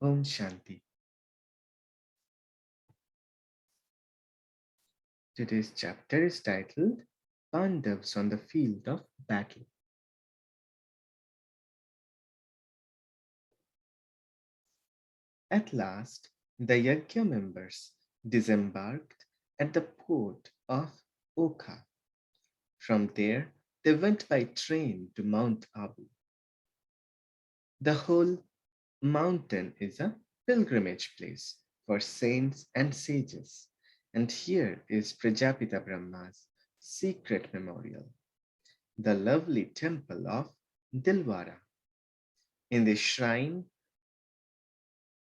Om Shanti. Today's chapter is titled Pandavs on the Field of Battle. At last, the Yagya members disembarked at the port of Okha. From there, they went by train to Mount Abu. The whole mountain is a pilgrimage place for saints and sages, and here is Prajapita Brahma's secret memorial, the lovely temple of Dilwara. In the shrine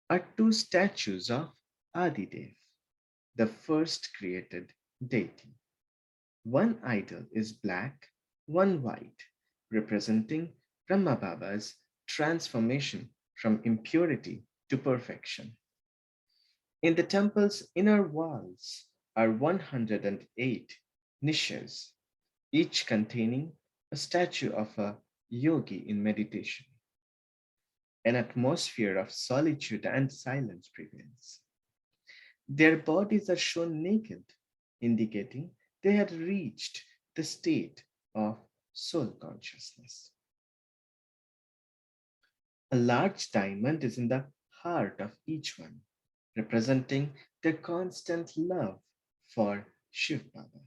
are two statues of Adidev, the first created deity. One idol is black, one white, representing Brahma Baba's transformation from impurity to perfection. In the temple's inner walls are 108 niches, each containing a statue of a yogi in meditation. An atmosphere of solitude and silence prevails. Their bodies are shown naked, indicating they had reached the state of soul consciousness. A large diamond is in the heart of each one, representing their constant love for Shiv Baba.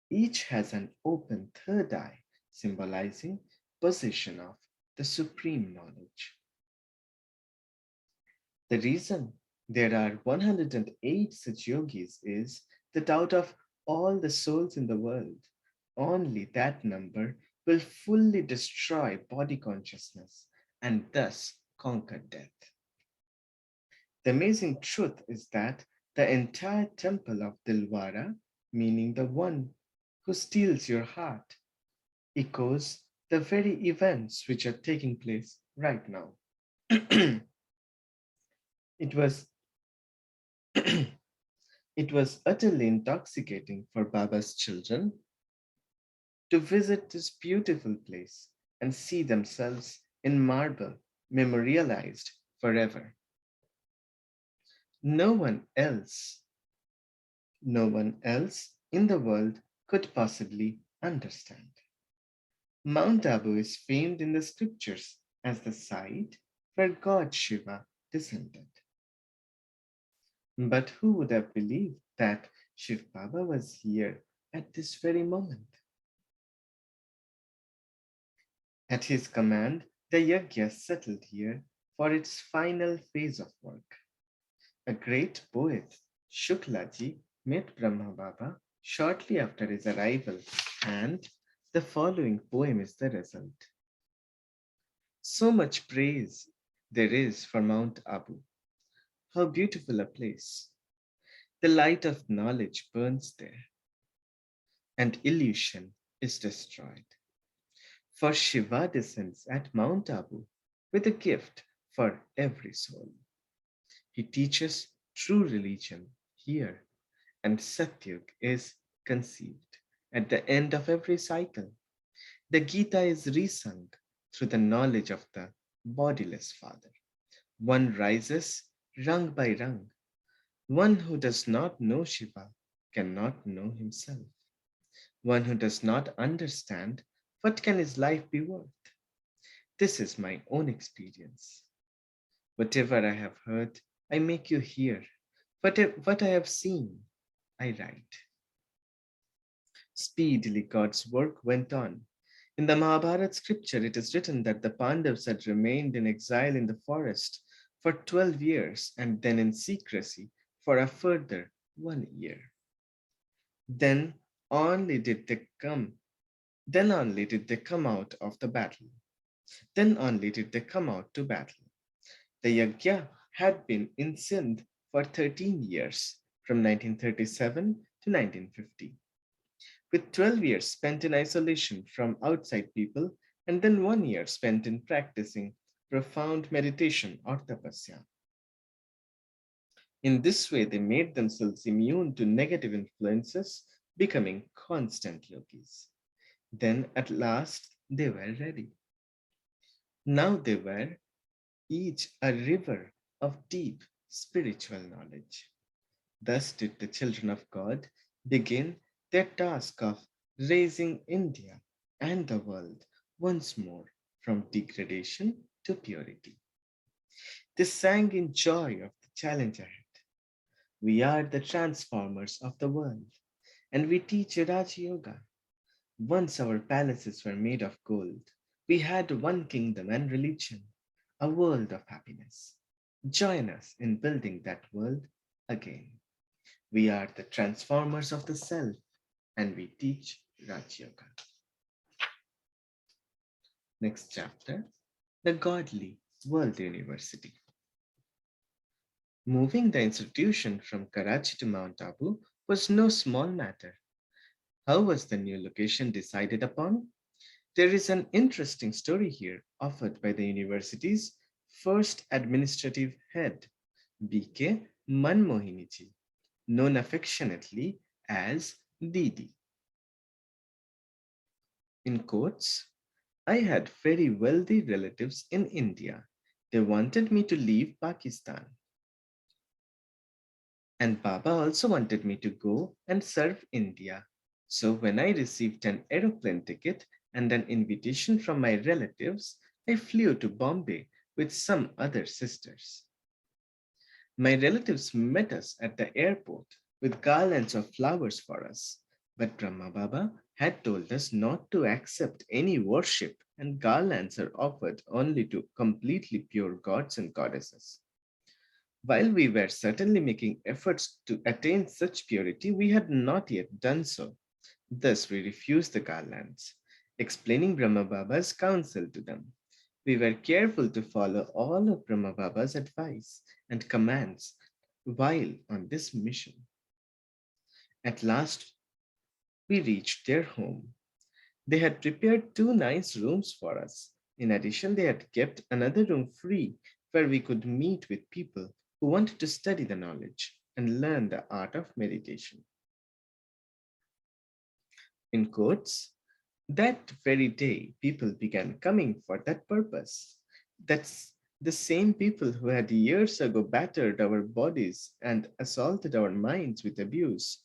Each has an open third eye, symbolizing possession of the supreme knowledge. The reason there are 108 such yogis is that out of all the souls in the world, only that number will fully destroy body consciousness and thus conquer death. The amazing truth is that the entire temple of Dilwara, meaning the one who steals your heart, echoes the very events which are taking place right now. it was it was utterly intoxicating for Baba's children to visit this beautiful place and see themselves in marble memorialized forever. No one else, no one else in the world could possibly understand. Mount Abu is famed in the scriptures as the site where God Shiva descended. But who would have believed that Shiv Baba was here at this very moment? At his command, the Yagya settled here for its final phase of work. A great poet, Shuklaji, met Brahma Baba shortly after his arrival, and the following poem is the result. So much praise there is for Mount Abu. How beautiful a place! The light of knowledge burns there, and illusion is destroyed. For Shiva descends at Mount Abu with a gift for every soul. He teaches true religion here, and Satyug is conceived at the end of every cycle. The Gita is resung through the knowledge of the bodiless Father. One rises rung by rung. One who does not know Shiva cannot know himself. One who does not understand what can his life be worth. This is my own experience. Whatever I have heard, I make you hear. What I have seen, I write. Speedily God's work went on. In the Mahabharata scripture, it is written that the Pandavs had remained in exile in the forest for 12 years and then in secrecy for a further 1 year. Then only did they come, then only did they come out of the battle. Then only did they come out to battle. The Yagya had been in Sindh for 13 years, from 1937 to 1950, with 12 years spent in isolation from outside people, and then 1 year spent in practicing profound meditation or tapasya. In this way, they made themselves immune to negative influences, becoming constant yogis. Then at last, they were ready. Now they were each a river of deep spiritual knowledge. Thus did the children of God begin their task of raising India and the world once more from degradation to purity. They sang in joy of the challenge ahead. We are the transformers of the world, and we teach Raj Yoga. Once our palaces were made of gold, we had one kingdom and religion, a world of happiness. Join us in building that world again. We are the transformers of the self, and we teach Raj Yoga. Next chapter, the Godly World University. Moving the institution from Karachi to Mount Abu was no small matter. How was the new location decided upon? There is an interesting story here offered by the university's first administrative head, B.K. Manmohiniji, known affectionately as Didi. In quotes, I had very wealthy relatives in India. They wanted me to leave Pakistan. And Baba also wanted me to go and serve India. So when I received an aeroplane ticket and an invitation from my relatives, I flew to Bombay with some other sisters. My relatives met us at the airport with garlands of flowers for us. But Brahma Baba had told us not to accept any worship, and garlands are offered only to completely pure gods and goddesses. While we were certainly making efforts to attain such purity, we had not yet done so. Thus, we refused the garlands, explaining Brahma Baba's counsel to them. We were careful to follow all of Brahma Baba's advice and commands while on this mission. At last, we reached their home. They had prepared two nice rooms for us. In addition, they had kept another room free where we could meet with people who wanted to study the knowledge and learn the art of meditation. In quotes, that very day, people began coming for that purpose. That's the same people who had years ago battered our bodies and assaulted our minds with abuse,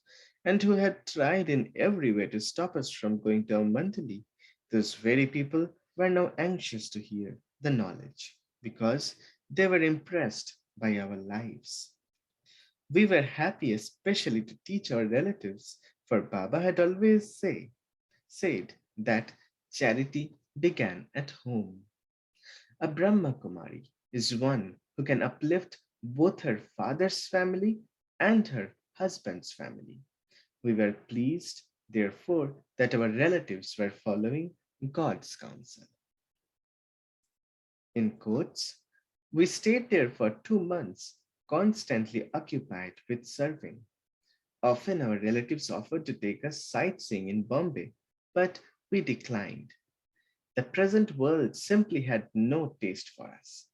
and who had tried in every way to stop us from going down mentally. Those very people were now anxious to hear the knowledge because they were impressed by our lives. We were happy especially to teach our relatives, for Baba had always said that charity began at home. A Brahma Kumari is one who can uplift both her father's family and her husband's family. We were pleased, therefore, that our relatives were following God's counsel. In quotes, we stayed there for 2 months, constantly occupied with serving. Often our relatives offered to take us sightseeing in Bombay, but we declined. The present world simply had no taste for us.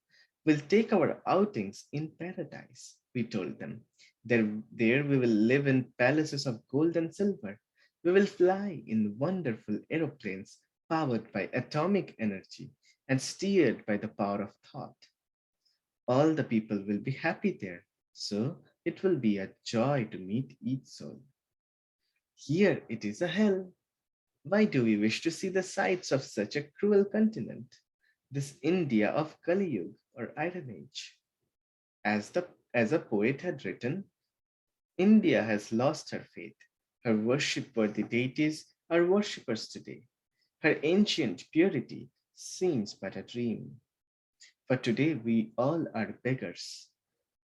We'll take our outings in paradise, we told them. There we will live in palaces of gold and silver. We will fly in wonderful aeroplanes powered by atomic energy and steered by the power of thought. All the people will be happy there, so it will be a joy to meet each soul. Here it is a hell. Why do we wish to see the sights of such a cruel continent? This India of Kali Yuga or Iron Age. As a poet had written, India has lost her faith. Her worship-worthy deities are worshippers today. Her ancient purity seems but a dream. For today we all are beggars.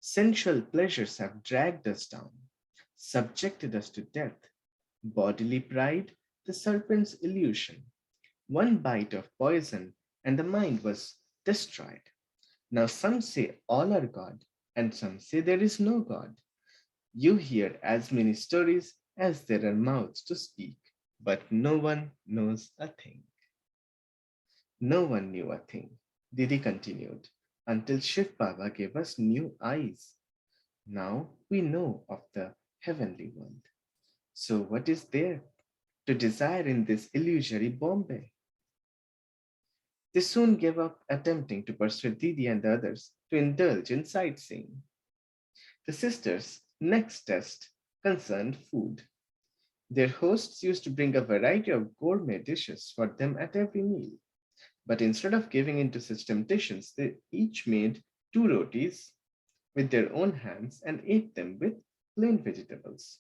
Sensual pleasures have dragged us down, subjected us to death. Bodily pride, the serpent's illusion. One bite of poison, and the mind was destroyed. Now some say all are God, and some say there is no God. You hear as many stories as there are mouths to speak, but no one knows a thing. No one knew a thing, Didi continued, until Shiv Baba gave us new eyes. Now we know of the heavenly world. So what is there to desire in this illusory Bombay? They soon gave up attempting to persuade Didi and the others to indulge in sightseeing. The sisters' next test concerned food. Their hosts used to bring a variety of gourmet dishes for them at every meal. But instead of giving in to such temptations, they each made two rotis with their own hands and ate them with plain vegetables.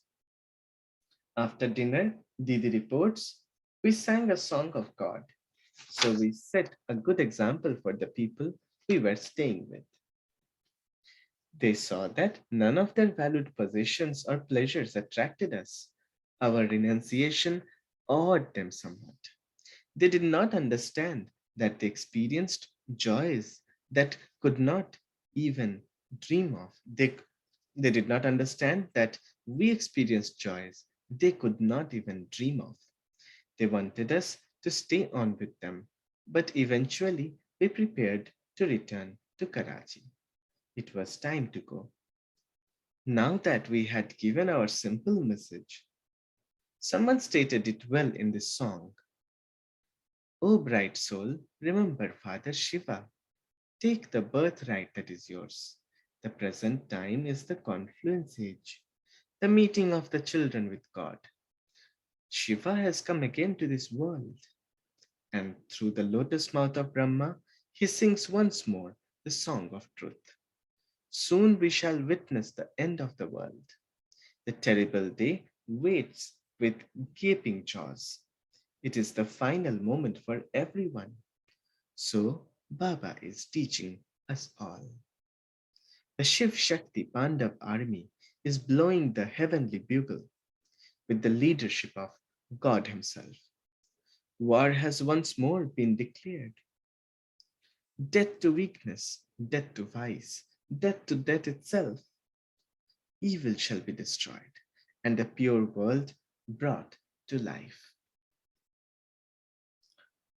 After dinner, Didi reports, we sang a song of God. So we set a good example for the people we were staying with. They saw that none of their valued possessions or pleasures attracted us. Our renunciation awed them somewhat. They did not understand that they experienced joys that could not even dream of. They did not understand that we experienced joys they could not even dream of. They wanted us to stay on with them, but eventually we prepared to return to Karachi. It was time to go. Now that we had given our simple message, someone stated it well in this song. O bright soul, remember Father Shiva. Take the birthright that is yours. The present time is the confluence age, the meeting of the children with God. Shiva has come again to this world, and through the lotus mouth of Brahma, he sings once more the song of truth. Soon we shall witness the end of the world. The terrible day waits with gaping jaws. It is the final moment for everyone. So Baba is teaching us all. The Shiv Shakti Pandav army is blowing the heavenly bugle with the leadership of God Himself. War has once more been declared. Death to weakness, death to vice, death to death itself. Evil shall be destroyed, and the pure world brought to life.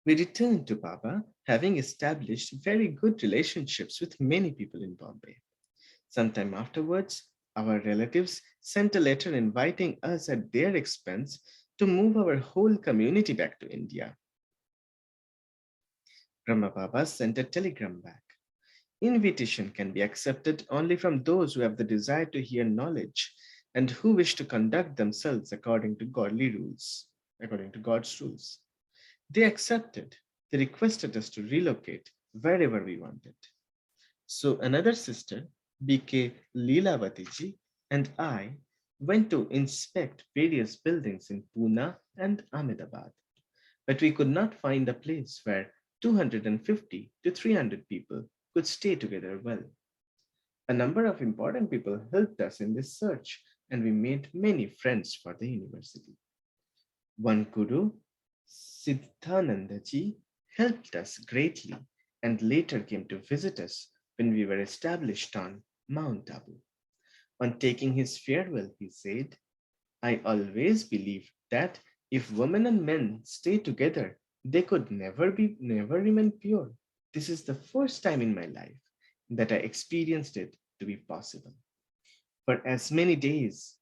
We returned to Baba, having established very good relationships with many people in Bombay. Sometime afterwards, our relatives sent a letter inviting us at their expense to move our whole community back to India. Brahma Baba sent a telegram back. Invitation can be accepted only from those who have the desire to hear knowledge and who wish to conduct themselves according to godly rules, according to God's rules. They accepted. They requested us to relocate wherever we wanted. So another sister, BK Leelavati and I went to inspect various buildings in Pune and Ahmedabad, but we could not find a place where 250 to 300 people could stay together well. A number of important people helped us in this search, and we made many friends for the university. One guru, Siddhanandaji, helped us greatly and later came to visit us when we were established on Mount Abu. On taking his farewell, he said, I always believed that if women and men stay together, they could never remain pure. This is the first time in my life that I experienced it to be possible. For as many days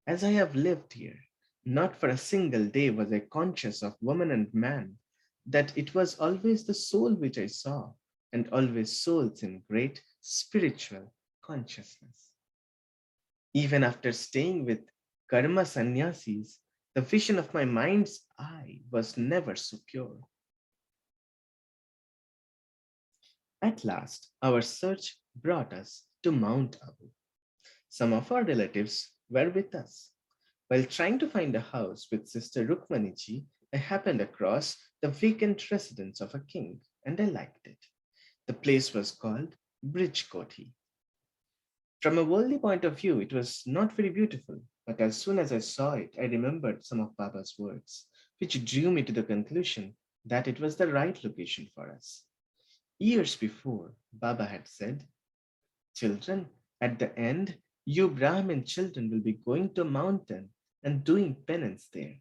as I have lived here, not for a single day was I conscious of woman and man, that it was always the soul which I saw, and always souls in great spiritual consciousness. Even after staying with karma sannyasis, the vision of my mind's eye was never so pure. At last, our search brought us to Mount Abu. Some of our relatives were with us. While trying to find a house with Sister Rukmaniji, I happened across the vacant residence of a king, and I liked it. The place was called Bridge Kothi. From a worldly point of view, it was not very beautiful, but as soon as I saw it, I remembered some of Baba's words, which drew me to the conclusion that it was the right location for us. Years before, Baba had said, children, at the end, you Brahmin children will be going to a mountain and doing penance there,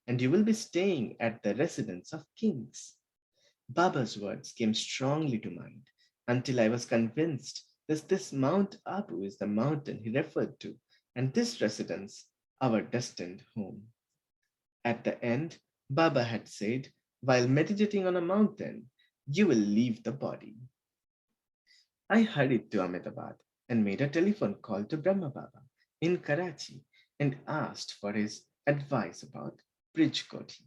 and you will be staying at the residence of kings. Baba's words came strongly to mind until I was convinced that this Mount Abu is the mountain he referred to, and this residence our destined home. At the end, Baba had said, while meditating on a mountain, you will leave the body. I hurried to Ahmedabad and made a telephone call to Brahma Baba in Karachi and asked for his advice about Bridge Koti.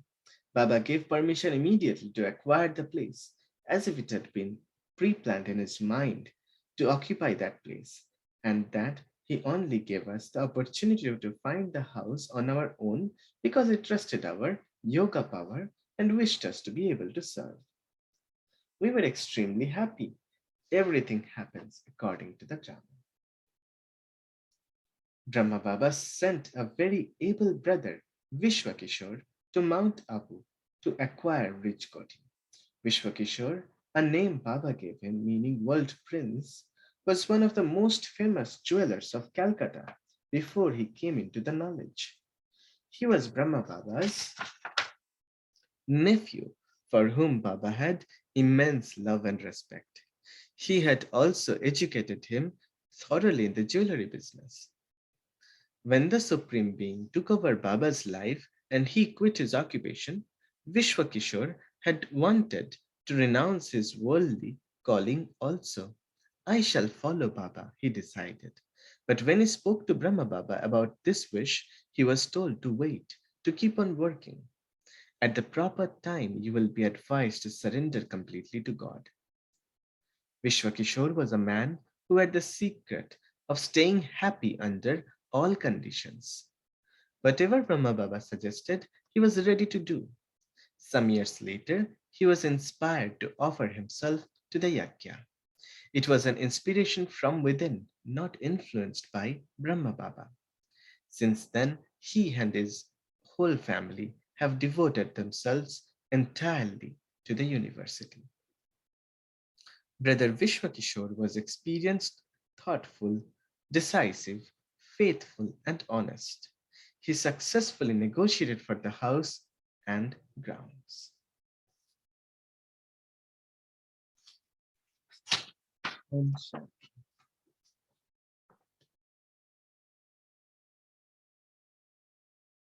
Baba gave permission immediately to acquire the place, as if it had been pre planned in his mind to occupy that place, and that he only gave us the opportunity to find the house on our own because he trusted our yoga power and wished us to be able to serve. We were extremely happy. Everything happens according to the drama. Brahma Baba sent a very able brother, Vishwakishore, to Mount Abu to acquire rich Koti. Vishwakishore, a name Baba gave him meaning world prince, was one of the most famous jewelers of Calcutta before he came into the knowledge. He was Brahma Baba's nephew, for whom Baba had immense love and respect. He had also educated him thoroughly in the jewelry business. When the Supreme Being took over Baba's life and he quit his occupation, Vishwakishore had wanted to renounce his worldly calling also. I shall follow Baba, he decided. But when he spoke to Brahma Baba about this wish, he was told to wait, to keep on working. At the proper time, you will be advised to surrender completely to God. Vishwakishore was a man who had the secret of staying happy under all conditions. Whatever Brahma Baba suggested, he was ready to do. Some years later, he was inspired to offer himself to the Yagya. It was an inspiration from within, not influenced by Brahma Baba. Since then, he and his whole family have devoted themselves entirely to the university. Brother Vishwakishore was experienced, thoughtful, decisive, faithful, and honest. He successfully negotiated for the house and grounds.